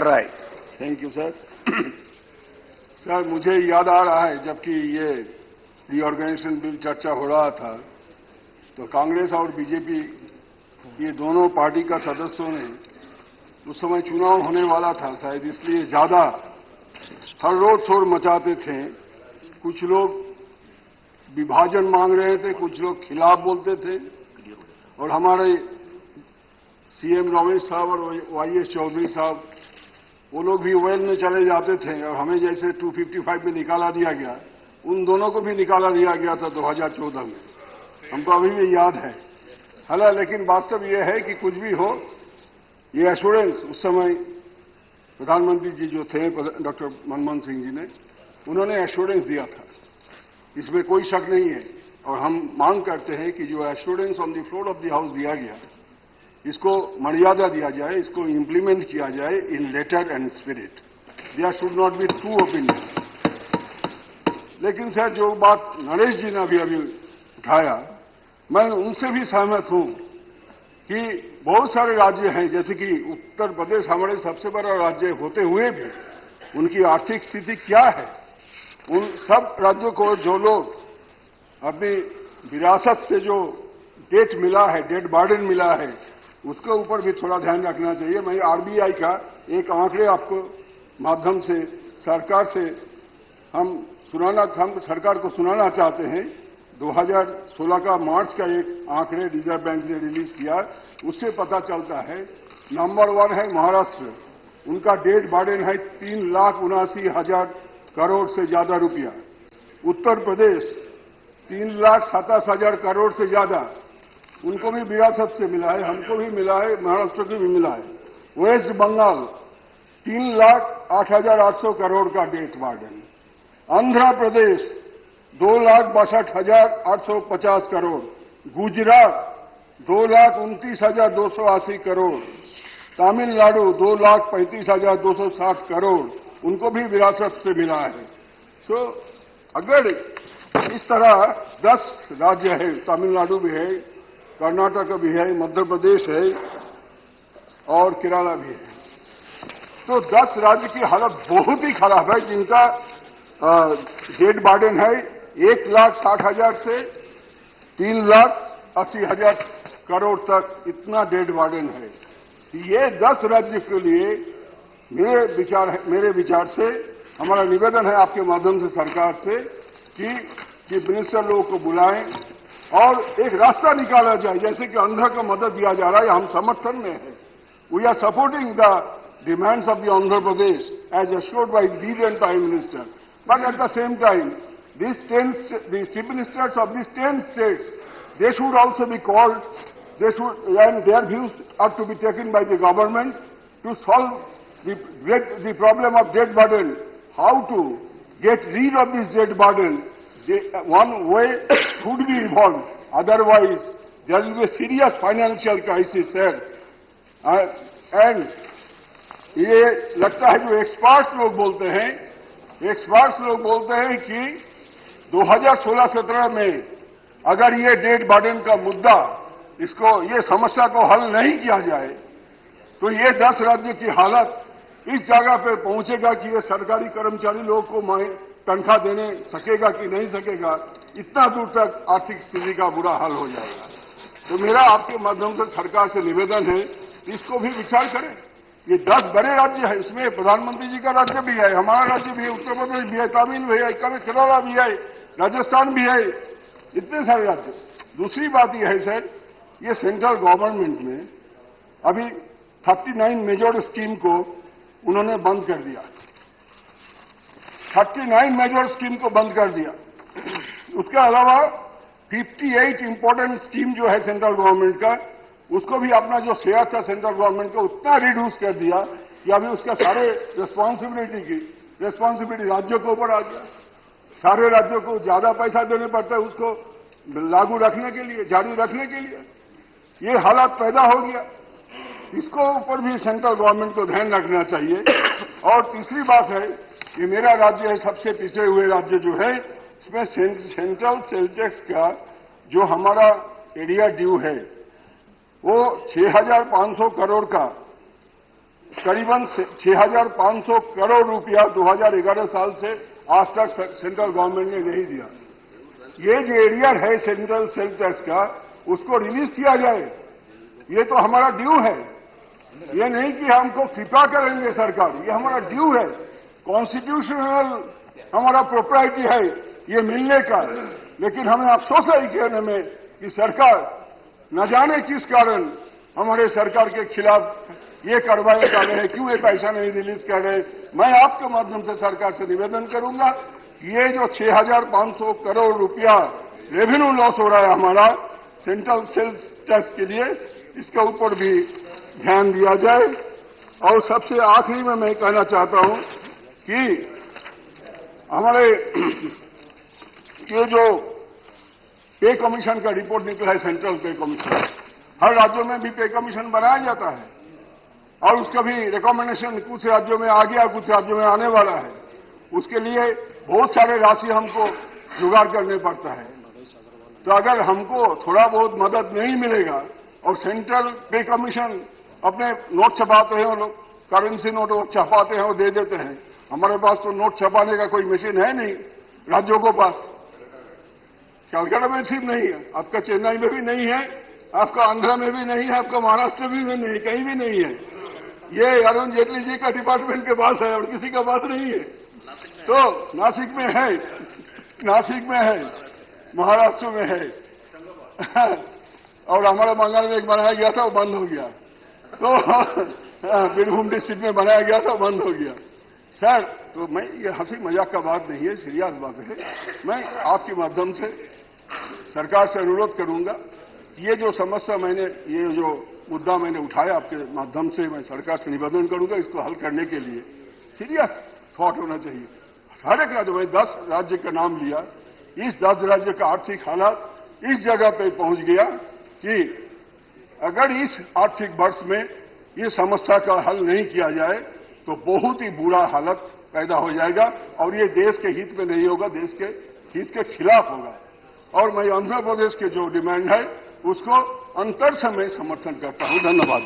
Right, thank you sir. Sir, मुझे याद आ रहा है जबकि ये रीऑर्गेनाइजेशन बिल चर्चा हो रहा था तो कांग्रेस और बीजेपी ये दोनों पार्टी का सदस्यों ने उस समय चुनाव होने वाला था शायद इसलिए ज्यादा हर रोज शोर मचाते थे। कुछ लोग विभाजन मांग रहे थे, कुछ लोग खिलाफ बोलते थे और हमारे सीएम रमेश साहब और वाईएस चौधरी साहब वो लोग भी वेल में चले जाते थे और हमें जैसे 255 में निकाला दिया गया, उन दोनों को भी निकाला दिया गया था 2014 में। हमको अभी भी याद है। हालांकि लेकिन वास्तव ये है कि कुछ भी हो, ये एश्योरेंस उस समय प्रधानमंत्री जी जो थे डॉक्टर मनमोहन सिंह जी ने, उन्होंने एश्योरेंस दिया था, इसमें कोई शक नहीं है। और हम मांग करते हैं कि जो assurance on the floor of the house दिया गया इसको मर्यादा दिया जाए, इसको इंप्लीमेंट किया जाए in letter and spirit. There should not be two opinion. लेकिन सर, जो बात नरेश जी ने अभी उठाया, मैं उनसे भी सहमत हूं कि बहुत सारे राज्य हैं, जैसे कि उत्तर प्रदेश हमारे सबसे बड़ा राज्य होते हुए भी उनकी आर्थिक स्थिति क्या है। उन सब राज्यों को जो लोग अपनी विरासत से जो डेट मिला है, डेट बर्डन मिला है, उसके ऊपर भी थोड़ा ध्यान रखना चाहिए। मैं आरबीआई का एक आंकड़े आपको माध्यम से सरकार से हम सरकार को सुनाना चाहते हैं। 2016 का मार्च का एक आंकड़े रिजर्व बैंक ने रिलीज किया, उससे पता चलता है नंबर 1 है महाराष्ट्र, उनका डेट बर्डन है 3,79,000 करोड़ से ज्यादा रुपया। उत्तर प्रदेश 3,27,000 करोड़ से ज्यादा, उनको भी विरासत से मिला है, हमको भी मिला है, महाराष्ट्र को भी मिला है। वेस्ट बंगाल 3,08,800 करोड़ का डेट बर्डन। आंध्र प्रदेश 2,62,850 करोड़। गुजरात 2,29,280 करोड़। तमिलनाडु 2,35,260 करोड़, उनको भी विरासत से मिला है। सो अगर इस तरह 10 राज्य है, तमिलनाडु भी है, कर्नाटक भी है, मध्य प्रदेश है और केरला भी है, तो 10 राज्य की हालत बहुत ही खराब है, जिनका डेट बर्डन है 1,60,000 से 3,80,000 करोड़ तक, इतना डेट बर्डन है। ये 10 राज्य के लिए मेरे विचार से हमारा निवेदन है आपके माध्यम से सरकार से कि चीफ मिनिस्टर लोगों को बुलाएं और एक रास्ता निकाला जाए। जैसे कि आंध्र को मदद दिया जा रहा है, हम समर्थन में हैं। We are supporting the demands of the Andhra Pradesh as assured by the prime minister, but at the same time the chief ministers of these 10 states, they should also be called, and their views are to be taken by the government to solve the problem of debt burden. How to get rid of this debt burden? One way should be involved, otherwise there will be a serious financial crisis, sir. And ये लगता है जो experts लोग बोलते हैं कि 2016-17 में अगर ये डेट बर्डन का मुद्दा, ये समस्या को हल नहीं किया जाए तो ये 10 राज्यों की हालत इस जगह पर पहुंचेगा कि ये सरकारी कर्मचारी लोगों को तनख्वाह देने सकेगा कि नहीं सकेगा, इतना दूर तक आर्थिक स्थिति का बुरा हाल हो जाएगा। तो मेरा आपके माध्यम से सरकार से निवेदन है, इसको भी विचार करें। ये 10 बड़े राज्य है, इसमें प्रधानमंत्री जी का राज्य भी है, हमारा राज्य भी है, उत्तर प्रदेश भी है, तमिल भी है, केरला भी है, राजस्थान भी है, इतने सारे राज्य। दूसरी बात यह है सर, ये सेंट्रल गवर्नमेंट में अभी 39 मेजर स्कीम को उन्होंने बंद कर दिया। 39 मेजर स्कीम को बंद कर दिया। उसके अलावा 58 इंपॉर्टेंट स्कीम जो है सेंट्रल गवर्नमेंट का, उसको भी अपना जो शेयर था सेंट्रल गवर्नमेंट का उतना रिड्यूस कर दिया कि अभी उसका सारे रिस्पॉन्सिबिलिटी राज्यों के ऊपर आ गया। सारे राज्यों को ज्यादा पैसा देने पड़ता है उसको लागू रखने के लिए, जारी रखने के लिए। ये हालात पैदा हो गया, इसको ऊपर भी सेंट्रल गवर्नमेंट को ध्यान रखना चाहिए। और तीसरी बात है, ये मेरा राज्य है, सबसे पिछड़े हुए राज्य जो है, इसमें सेंट्रल सेल टैक्स का जो हमारा एरिया ड्यू है वो 6,500 करोड़ का करीबन 6,500 करोड़ रुपया 2011 साल से आज तक सेंट्रल गवर्नमेंट ने नहीं दिया। ये जो एरिया है सेंट्रल सेल्फ टैक्स का, उसको रिलीज किया जाए, ये तो हमारा ड्यू है। ये नहीं कि हमको कृपा करेंगे सरकार, ये हमारा ड्यू है, कॉन्स्टिट्यूशनल हमारा प्रोप्राइटी है ये मिलने का। लेकिन हमें अफसोस है कहने में कि सरकार न जाने किस कारण हमारे सरकार के खिलाफ ये कार्रवाई कर रहे हैं, क्यों ये पैसा नहीं रिलीज कर रहे। मैं आपके माध्यम से सरकार से निवेदन करूंगा कि ये जो 6,500 करोड़ रुपया रेवेन्यू लॉस हो रहा है हमारा सेंट्रल सेल्स टैक्स के लिए, इसके ऊपर भी ध्यान दिया जाए। और सबसे आखिरी में मैं कहना चाहता हूं कि हमारे ये जो पे कमीशन का रिपोर्ट निकला है, सेंट्रल पे कमीशन, हर राज्यों में भी पे कमीशन बनाया जाता है और उसका भी रिकमेंडेशन कुछ राज्यों में आ गया, कुछ राज्यों में आने वाला है। उसके लिए बहुत सारे राशि हमको जुगाड़ करने पड़ता है। तो अगर हमको थोड़ा बहुत मदद नहीं मिलेगा और सेंट्रल पे कमीशन अपने नोट छपाते हैं और करेंसी नोट छपाते हैं और दे देते हैं, हमारे पास तो नोट छपाने का कोई मशीन है नहीं, राज्यों को पास कलकत्ता में सिर्फ नहीं है, आपका चेन्नई में भी नहीं है, आपका आंध्रा में भी नहीं है, आपका महाराष्ट्र में भी नहीं, कहीं भी नहीं है। ये अरुण जेटली जी का डिपार्टमेंट के पास है और किसी के पास नहीं है। तो नासिक में है, नासिक में है, महाराष्ट्र में है और हमारे बंगाल में एक बनाया गया था, वो बंद हो गया। तो बीरभूम डिस्ट्रिक्ट में बनाया गया था, बंद हो गया। सर, तो मैं ये हंसी मजाक का बात नहीं है, सीरियस बात है। मैं आपके माध्यम से सरकार से अनुरोध करूंगा, ये जो समस्या मैंने, ये जो मुद्दा मैंने उठाया आपके माध्यम से, मैं सरकार से निवेदन करूंगा इसको हल करने के लिए सीरियस थॉट होना चाहिए। हर एक राज्य में 10 राज्य का नाम लिया, इस 10 राज्य का आर्थिक हालात इस जगह पे पहुंच गया कि अगर इस आर्थिक वर्ष में ये समस्या का हल नहीं किया जाए तो बहुत ही बुरा हालत पैदा हो जाएगा और ये देश के हित में नहीं होगा, देश के हित के खिलाफ होगा। और मैं आंध्र प्रदेश के जो डिमांड है उसको अंतर से मैं समर्थन करता हूं। धन्यवाद।